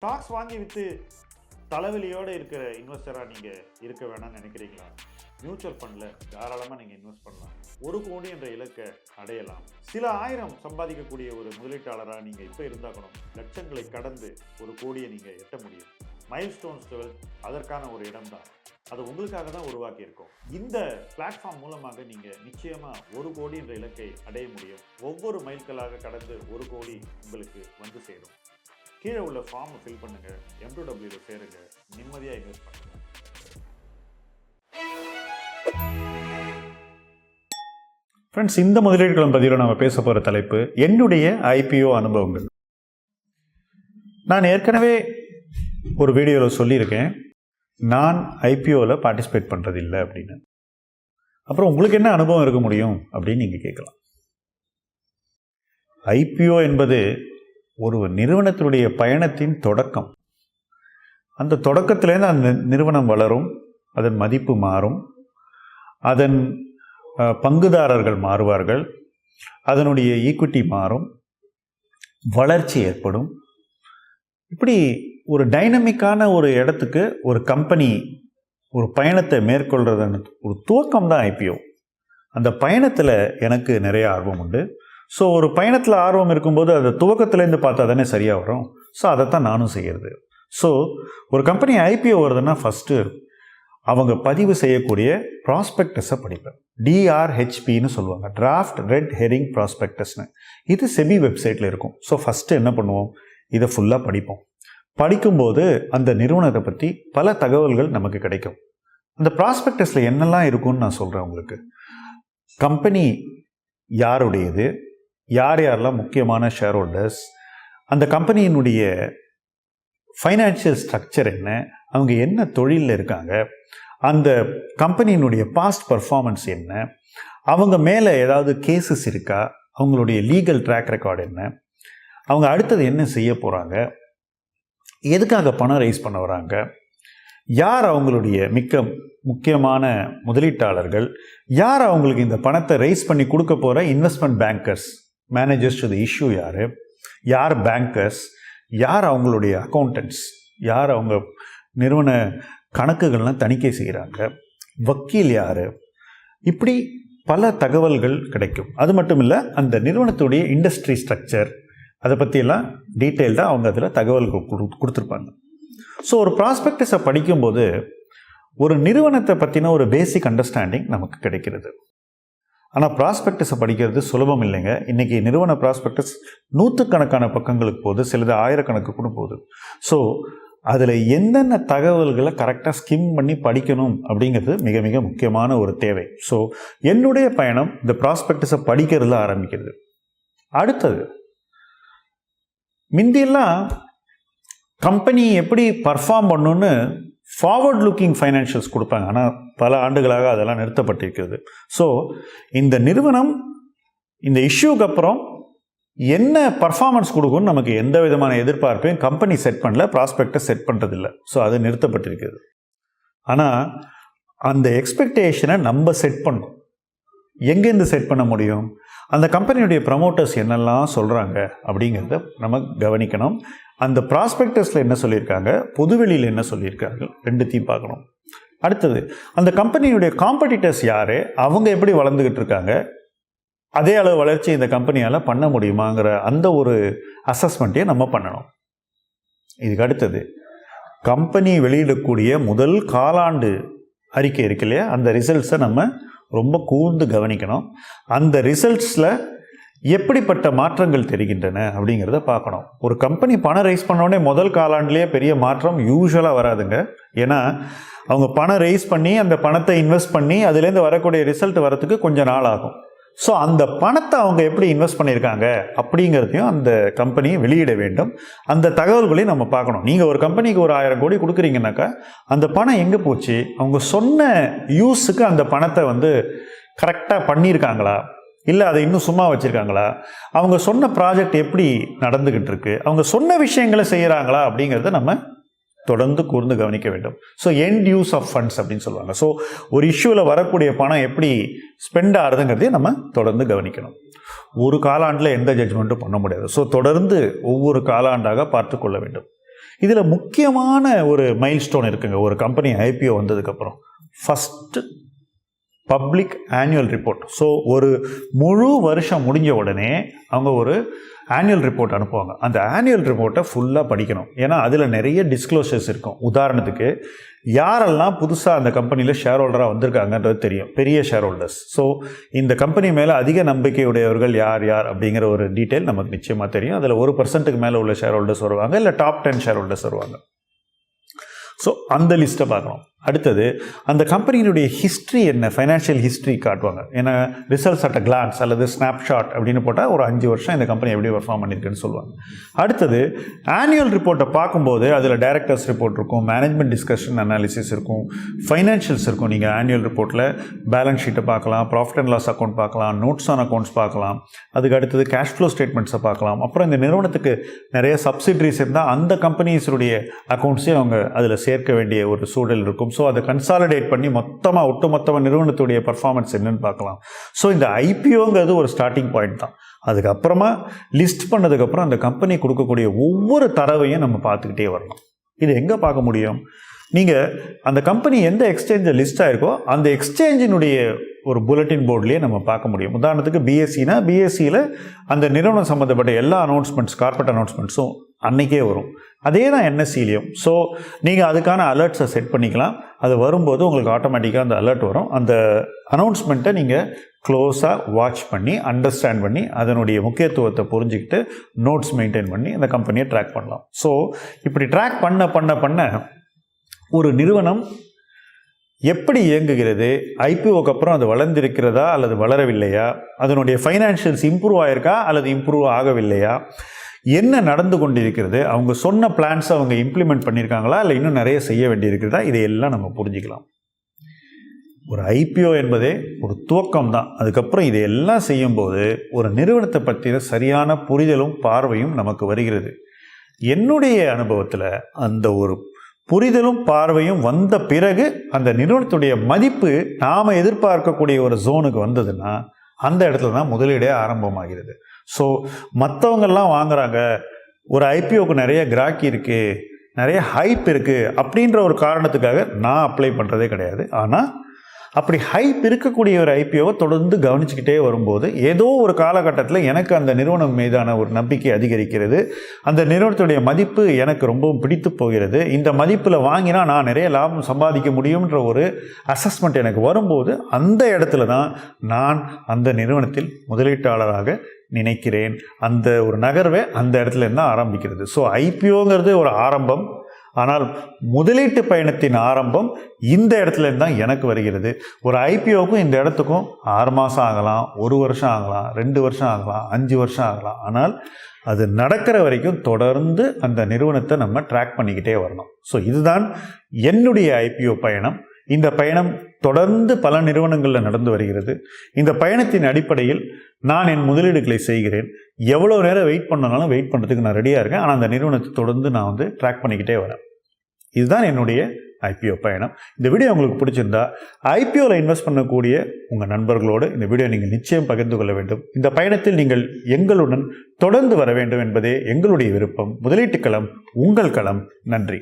Stocks வாங்கி விற்று தலைவலியோடு இருக்கிற இன்வெஸ்டராக நீங்கள் இருக்க வேணாம்னு நினைக்கிறீங்களா? மியூச்சுவல் ஃபண்டில் தாராளமாக நீங்கள் இன்வெஸ்ட் பண்ணலாம். 1 கோடி என்ற இலக்கை அடையலாம். சில ஆயிரம் சம்பாதிக்கக்கூடிய ஒரு முதலீட்டாளராக நீங்கள் இப்போ இருந்தாக்கணும். லட்சங்களை கடந்து 1 கோடியை நீங்கள் எட்ட முடியும். மைல்ஸ்டோன்ஸ் 12 அதற்கான ஒரு இடம் தான். அது உங்களுக்காக தான் உருவாக்கியிருக்கோம். இந்த பிளாட்ஃபார்ம் மூலமாக நீங்கள் நிச்சயமாக 1 கோடி என்ற இலக்கை அடைய முடியும். ஒவ்வொரு மைல்களாக கடந்து 1 கோடி உங்களுக்கு வந்து சேரும். கீழே உள்ள ஃபார்மை ஃபில் பண்ணுங்கள், M2W சேருங்க, நிம்மதியாக இன்வெஸ்ட் பண்ணுங்கள். ஃப்ரெண்ட்ஸ், இந்த முதலீடுகளும் பதிவில் நம்ம பேச போகிற தலைப்பு என்னுடைய IPO அனுபவங்கள். நான் ஏற்கனவே ஒரு வீடியோவில் சொல்லியிருக்கேன், நான் IPOவில் பார்ட்டிசிபேட் பண்ணுறதில்லை அப்படின்னு. அப்புறம் உங்களுக்கு என்ன அனுபவம் இருக்க முடியும் அப்படின்னு நீங்கள் கேட்கலாம். IPO என்பது ஒரு நிறுவனத்தினுடைய பயணத்தின் தொடக்கம். அந்த தொடக்கத்திலேருந்து அந்த நிறுவனம் வளரும், அதன் மதிப்பு மாறும், அதன் பங்குதாரர்கள் மாறுவார்கள், அதனுடைய ஈக்விட்டி மாறும், வளர்ச்சி ஏற்படும். இப்படி ஒரு டைனமிக்கான ஒரு இடத்துக்கு ஒரு கம்பெனி ஒரு பயணத்தை மேற்கொள்றதுன்னு ஒரு துவக்கம் தான் IPO. அந்த பயணத்தில் எனக்கு நிறைய ஆர்வம் உண்டு. ஸோ ஒரு பயணத்தில் ஆர்வம் இருக்கும்போது அதை துவக்கத்துலேருந்து பார்த்தா தானே சரியாக வரும். ஸோ அதைத்தான் நானும் செய்கிறது. ஸோ ஒரு கம்பெனி IPO வருதுன்னா ஃபஸ்ட்டு அவங்க பதிவு செய்யக்கூடிய ப்ராஸ்பெக்டஸை படிப்பேன். DRHPன்னு சொல்லுவாங்க, டிராஃப்ட் ரெட் ஹெரிங் ப்ராஸ்பெக்டஸ்னு. இது செபி வெப்சைட்டில் இருக்கும். ஸோ ஃபஸ்ட்டு என்ன பண்ணுவோம், இதை ஃபுல்லாக படிப்போம். படிக்கும்போது அந்த நிறுவனத்தை பற்றி பல தகவல்கள் நமக்கு கிடைக்கும். அந்த ப்ராஸ்பெக்டஸில் என்னெல்லாம் இருக்கும்னு நான் சொல்கிறேன் உங்களுக்கு. கம்பெனி யாருடையது, யார் யாரெல்லாம் முக்கியமான ஷேர் ஹோல்டர்ஸ், அந்த கம்பெனியினுடைய ஃபைனான்ஷியல் ஸ்ட்ரக்சர் என்ன, அவங்க என்ன தொழிலில் இருக்காங்க, அந்த கம்பெனியினுடைய பாஸ்ட் பர்ஃபார்மன்ஸ் என்ன, அவங்க மேலே ஏதாவது கேசஸ் இருக்கா, அவங்களுடைய லீகல் ட்ராக் ரெக்கார்டு என்ன, அவங்க அடுத்தது என்ன செய்ய போகிறாங்க, எதுக்காக பணம் ரைஸ் பண்ண வராங்க, யார் அவங்களுடைய முக்கியமான முதலீட்டாளர்கள், யார் அவங்களுக்கு இந்த பணத்தை ரைஸ் பண்ணி கொடுக்க போகிற investment bankers, managers to the issue யார் பேங்கர்ஸ், யார் அவங்களுடைய அக்கௌண்டன்ட்ஸ், யார் அவங்க நிறுவன கணக்குகள்லாம் தணிக்கை செய்கிறாங்க, வக்கீல் யார், இப்படி பல தகவல்கள் கிடைக்கும். அது மட்டும் இல்லை, அந்த நிறுவனத்துடைய இண்டஸ்ட்ரி ஸ்ட்ரக்சர் அதை பற்றியெல்லாம் டீட்டெயில்டாக அவங்க அதில் தகவல்கள் கொடுத்துருப்பாங்க. ஸோ ஒரு ப்ராஸ்பெக்டஸை படிக்கும்போது ஒரு நிறுவனத்தை பற்றின ஒரு பேசிக் அண்டர்ஸ்டாண்டிங் நமக்கு கிடைக்கிறது. ஆனால் ப்ராஸ்பெக்டஸை படிக்கிறது சுலபம் இல்லைங்க. இன்றைக்கி நிறுவன ப்ராஸ்பெக்டஸ் 100கணக்கான பக்கங்களுக்கு போகுது, சிலது 1000 கூட போகுது. ஸோ அதில் என்னென்ன தகவல்களை கரெக்டாக ஸ்கிம் பண்ணி படிக்கணும் அப்படிங்கிறது மிக மிக முக்கியமான ஒரு தேவை. ஸோ என்னுடைய பயணம் இந்த ப்ராஸ்பெக்டஸை படிக்கிறதுல ஆரம்பிக்கிறது. அடுத்தது, முந்தியெல்லாம் கம்பெனி எப்படி பர்ஃபார்ம் பண்ணணுன்னு ஃபார்வர்ட் லுக்கிங் ஃபைனான்ஷியல்ஸ் கொடுப்பாங்க. ஆனால் பல ஆண்டுகளாக அதெல்லாம் நிறுத்தப்பட்டிருக்கிறது. ஸோ இந்த நிறுவனம் இந்த இஷ்யூக்கு அப்புறம் என்ன பர்ஃபார்மன்ஸ் கொடுக்கும்னு நமக்கு எந்த விதமான எதிர்பார்ப்பையும் கம்பெனி செட் பண்ணல, ப்ராஸ்பெக்டை செட் பண்ணுறதில்ல. ஸோ அது நிறுத்தப்பட்டிருக்கிறது. ஆனால் அந்த எக்ஸ்பெக்டேஷனை நம்ம செட் பண்ணணும். எங்கேருந்து செட் பண்ண முடியும்? அந்த கம்பெனியுடைய ப்ரமோட்டர்ஸ் என்னெல்லாம் சொல்கிறாங்க அப்படிங்கிறத நம்ம கவனிக்கணும். அந்த ப்ராஸ்பெக்டஸில் என்ன சொல்லியிருக்காங்க, பொதுவெளியில் என்ன சொல்லியிருக்காங்க, ரெண்டுத்தையும் பார்க்கணும். அடுத்தது, அந்த கம்பெனியுடைய காம்படிட்டர்ஸ் யார், அவங்க எப்படி வளர்ந்துக்கிட்டு இருக்காங்க, அதே அளவு வளர்ச்சி இந்த கம்பெனியால் பண்ண முடியுமாங்கிற அந்த ஒரு அசஸ்மெண்ட்டையும் நம்ம பண்ணணும். இதுக்கு அடுத்தது, கம்பெனி வெளியிடக்கூடிய முதல் காலாண்டு அறிக்கை இருக்கு இல்லையா, அந்த ரிசல்ட்ஸை நம்ம ரொம்ப கூர்ந்து கவனிக்கணும். அந்த ரிசல்ட்ஸில் எப்படிப்பட்ட மாற்றங்கள் தெரிகின்றன அப்படிங்கிறத பார்க்கணும். ஒரு கம்பெனி பணம் ரைஸ் பண்ணோடனே முதல் காலாண்டுலேயே பெரிய மாற்றம் யூஸ்வலாக வராதுங்க. ஏன்னா அவங்க பணம் ரைஸ் பண்ணி அந்த பணத்தை இன்வெஸ்ட் பண்ணி அதுலேருந்து வரக்கூடிய ரிசல்ட் வரத்துக்கு கொஞ்சம் நாள் ஆகும். ஸோ அந்த பணத்தை அவங்க எப்படி இன்வெஸ்ட் பண்ணியிருக்காங்க அப்படிங்கிறதையும் அந்த கம்பெனி வெளியிட வேண்டும். அந்த தகவல்களையும் நம்ம பார்க்கணும். நீங்கள் ஒரு கம்பெனிக்கு ஒரு 1000 கோடி கொடுக்குறீங்கன்னாக்கா அந்த பணம் எங்கே போச்சு, அவங்க சொன்ன யூஸுக்கு அந்த பணத்தை கரெக்டாக பண்ணியிருக்காங்களா, இல்லை அதை இன்னும் சும்மா வச்சுருக்காங்களா, அவங்க சொன்ன ப்ராஜெக்ட் எப்படி நடந்துக்கிட்டு இருக்கு, அவங்க சொன்ன விஷயங்களை செய்கிறாங்களா அப்படிங்கிறத நம்ம தொடர்ந்து கூர்ந்து கவனிக்க வேண்டும். So end use of funds அப்படின்னு சொல்லுவாங்க. ஸோ ஒரு இஷ்யூவில் வரக்கூடிய பணம் எப்படி ஸ்பெண்ட் ஆகுதுங்கிறதையும் நம்ம தொடர்ந்து கவனிக்கணும். ஒரு காலாண்டில் எந்த ஜட்ஜ்மெண்ட்டும் பண்ண முடியாது. ஸோ தொடர்ந்து ஒவ்வொரு காலாண்டாக பார்த்து கொள்ள வேண்டும். இதில் முக்கியமான ஒரு மைல்ஸ்டோன் இருக்குங்க. ஒரு கம்பெனி ஐபிஓ வந்ததுக்கப்புறம் first public annual report. So ஒரு முழு வருஷம் முடிஞ்ச உடனே அவங்க ஒரு ஆனுவல் ரிப்போர்ட் அனுப்புவாங்க. அந்த ஆனுவல் ரிப்போர்ட்டை ஃபுல்லாக படிக்கணும். ஏன்னா அதில் நிறைய டிஸ்க்ளோசர்ஸ் இருக்கும். உதாரணத்துக்கு யாரெல்லாம் புதுசாக அந்த கம்பெனியில் ஷேர் ஹோல்டராக வந்திருக்காங்கன்றது தெரியும், பெரிய ஷேர் ஹோல்டர்ஸ். ஸோ இந்த கம்பெனி மேலே அதிக நம்பிக்கையுடையவர்கள் யார் யார் அப்படிங்கிற ஒரு டீட்டெயில் நமக்கு நிச்சயமாக தெரியும். அதில் 1% மேலே உள்ள ஷேர் ஹோல்டர்ஸ் வருவாங்க, இல்லை டாப் 10 ஷேர் ஹோல்டர்ஸ் வருவாங்க. ஸோ அந்த லிஸ்ட்டை பார்க்கணும். அடுத்தது அந்த கம்பெனியினுடைய ஹிஸ்ட்ரி என்ன, ஃபைனான்ஷியல் ஹிஸ்ட்ரி காட்டுவாங்க. ஏன்னா ரிசல்ட்ஸ் அட் அ கிளான்ஸ் அல்லது ஸ்னாப்ஷாட் அப்படின்னு போட்டால் ஒரு 5 வருஷம் இந்த கம்பெனி எப்படி பர்ஃபார்ம் பண்ணியிருக்குன்னு சொல்லுவாங்க. அடுத்தது ஆனுவல் ரிப்போர்ட்டை பார்க்கும்போது அதில் டைரக்டர்ஸ் ரிப்போர்ட் இருக்கும், மேனேஜ்மெண்ட் டிஸ்கஷன் அனாலிசிஸ் இருக்கும், ஃபைனான்ஷியல்ஸ் இருக்கும். நீங்கள் ஆனுவல் ரிப்போர்ட்டில் பேலன்ஸ் ஷீட்டை பார்க்கலாம், ப்ராஃபிட் அண்ட் லாஸ் அக்கௌண்ட் பார்க்கலாம், நோட்ஸ் ஆன் அக்கௌண்ட்ஸ் பார்க்கலாம். அதுக்கு அடுத்தது கேஷ் ஃப்ளோ ஸ்டேட்மெண்ட்ஸை பார்க்கலாம். அப்புறம் இந்த நிறுவனத்துக்கு நிறைய சப்சிடரிஸ் இருந்தால் அந்த கம்பெனிஸுடைய அக்கௌண்ட்ஸையும் அவங்க அதில் சேர்க்க வேண்டிய ஒரு சூழல் இருக்கும். ஸோ அதை கன்சாலிடேட் பண்ணி மொத்தமாக ஒட்டுமொத்தமாக நிறுவனத்துடைய பர்ஃபார்மன்ஸ் என்னன்னு பார்க்கலாம். ஸோ இந்த ஐபிஓங்கிறது ஒரு ஸ்டார்டிங் பாயிண்ட் தான். அதுக்கப்புறமா லிஸ்ட் பண்ணதுக்கப்புறம் அந்த கம்பெனி கொடுக்கக்கூடிய ஒவ்வொரு தரவையும் நம்ம பார்த்துக்கிட்டே வரணும். இது எங்கே பார்க்க முடியும்? நீங்கள் அந்த கம்பெனி எந்த எக்ஸ்சேஞ்சில் லிஸ்ட் ஆகிருக்கோ அந்த எக்ஸ்சேஞ்சினுடைய ஒரு புல்லட்டின் போர்ட்லேயே நம்ம பார்க்க முடியும். உதாரணத்துக்கு பிஎஸ்சினா பிஎஸ்சியில் அந்த நிறுவனம் சம்மந்தப்பட்ட எல்லா அனௌன்ஸ்மெண்ட்ஸ், கார்பரேட் அனௌன்ஸ்மெண்ட்ஸும் அன்றைக்கே வரும். அதே தான் என்எஸ்சிலையும். ஸோ நீங்கள் அதுக்கான அலர்ட்ஸை செட் பண்ணிக்கலாம். அது வரும்போது உங்களுக்கு ஆட்டோமேட்டிக்காக அந்த அலர்ட் வரும். அந்த அனௌன்ஸ்மெண்ட்டை நீங்கள் க்ளோஸாக வாட்ச் பண்ணி அண்டர்ஸ்டாண்ட் பண்ணி அதனுடைய முக்கியத்துவத்தை புரிஞ்சுக்கிட்டு நோட்ஸ் மெயின்டைன் பண்ணி அந்த கம்பெனியை ட்ராக் பண்ணலாம். ஸோ இப்படி ட்ராக் பண்ண ஒரு நிறுவனம் எப்படி இயங்குகிறது, ஐபிஓக்கு அப்புறம் அது வளர்ந்திருக்கிறதா அல்லது வளரவில்லையா, அதனுடைய ஃபைனான்ஷியல்ஸ் இம்ப்ரூவ் ஆகிருக்கா அல்லது இம்ப்ரூவ் ஆகவில்லையா, என்ன நடந்து கொண்டிருக்கிறது, அவங்க சொன்ன பிளான்ஸை அவங்க இம்ப்ளிமெண்ட் பண்ணியிருக்காங்களா இல்லை இன்னும் நிறைய செய்ய வேண்டியிருக்கிறதா, இதையெல்லாம் நம்ம புரிஞ்சுக்கலாம். ஒரு ஐபிஓ என்பதே ஒரு துவக்கம் தான். அதுக்கப்புறம் இதையெல்லாம் செய்யும்போது ஒரு நிறுவனத்தை பற்றின சரியான புரிதலும் பார்வையும் நமக்கு வருகிறது. என்னுடைய அனுபவத்தில் அந்த ஒரு புரிதலும் பார்வையும் வந்த பிறகு அந்த நிறுவனத்துடைய மதிப்பு நாம் எதிர்பார்க்கக்கூடிய ஒரு ஜோனுக்கு வந்ததுன்னா அந்த இடத்துல தான் முதலீடே ஆரம்பமாகிறது. ஸோ மற்றவங்கெல்லாம் வாங்குறாங்க, ஒரு ஐபிஓக்கு நிறைய கிராக்கி இருக்குது, நிறைய ஹைப் இருக்குது அப்படின்ற ஒரு காரணத்துக்காக நான் அப்ளை பண்ணுறதே கிடையாது. ஆனால் அப்படி ஹைப் இருக்கக்கூடிய ஒரு ஐபிஓவை தொடர்ந்து கவனிச்சுக்கிட்டே வரும்போது ஏதோ ஒரு காலகட்டத்தில் எனக்கு அந்த நிறுவனம் மீதான ஒரு நம்பிக்கை அதிகரிக்கிறது. அந்த நிறுவனத்துடைய மதிப்பு எனக்கு ரொம்பவும் பிடித்து போகிறது. இந்த மதிப்பில் வாங்கினா நான் நிறைய லாபம் சம்பாதிக்க முடியும்ன்ற ஒரு அசஸ்மெண்ட் எனக்கு வரும்போது அந்த இடத்துல தான் நான் அந்த நிறுவனத்தில் முதலீட்டாளராக நினைக்கிறேன். அந்த ஒரு நகர்வே அந்த இடத்துல இருந்தால் ஆரம்பிக்கிறது. ஸோ ஐபிஓங்கிறது ஒரு ஆரம்பம். ஆனால் முதலீட்டு பயணத்தின் ஆரம்பம் இந்த இடத்துல தான் எனக்கு வருகிறது. ஒரு ஐபிஓக்கும் இந்த இடத்துக்கும் 6 மாதம் ஆகலாம், 1 வருஷம் ஆகலாம், 2 வருஷம் ஆகலாம், 5 வருஷம் ஆகலாம். ஆனால் அது நடக்கிற வரைக்கும் தொடர்ந்து அந்த நிறுவனத்தை நம்ம ட்ராக் பண்ணிக்கிட்டே வரணும். ஸோ இதுதான் என்னுடைய ஐபிஓ பயணம். இந்த பயணம் தொடர்ந்து பல நிறுவனங்களில் நடந்து வருகிறது. இந்த பயணத்தின் அடிப்படையில் நான் என் முதலீடுகளை செய்கிறேன். எவ்வளோ நேரம் வெயிட் பண்ணனாலும் வெயிட் பண்ணுறதுக்கு நான் ரெடியாக இருக்கேன். ஆனால் அந்த நிறுவனத்தை தொடர்ந்து நான் ட்ராக் பண்ணிக்கிட்டே வரேன். இதுதான் என்னுடைய ஐபிஓ பயணம். இந்த வீடியோ உங்களுக்கு பிடிச்சிருந்தா ஐபிஓவில் இன்வெஸ்ட் பண்ணக்கூடிய உங்கள் நண்பர்களோடு இந்த வீடியோ நீங்கள் நிச்சயம் பகிர்ந்து கொள்ள வேண்டும். இந்த பயணத்தில் நீங்கள் எங்களுடன் தொடர்ந்து வர வேண்டும் என்பதே எங்களுடைய விருப்பம். முதலீட்டு களம் உங்கள் களம். நன்றி.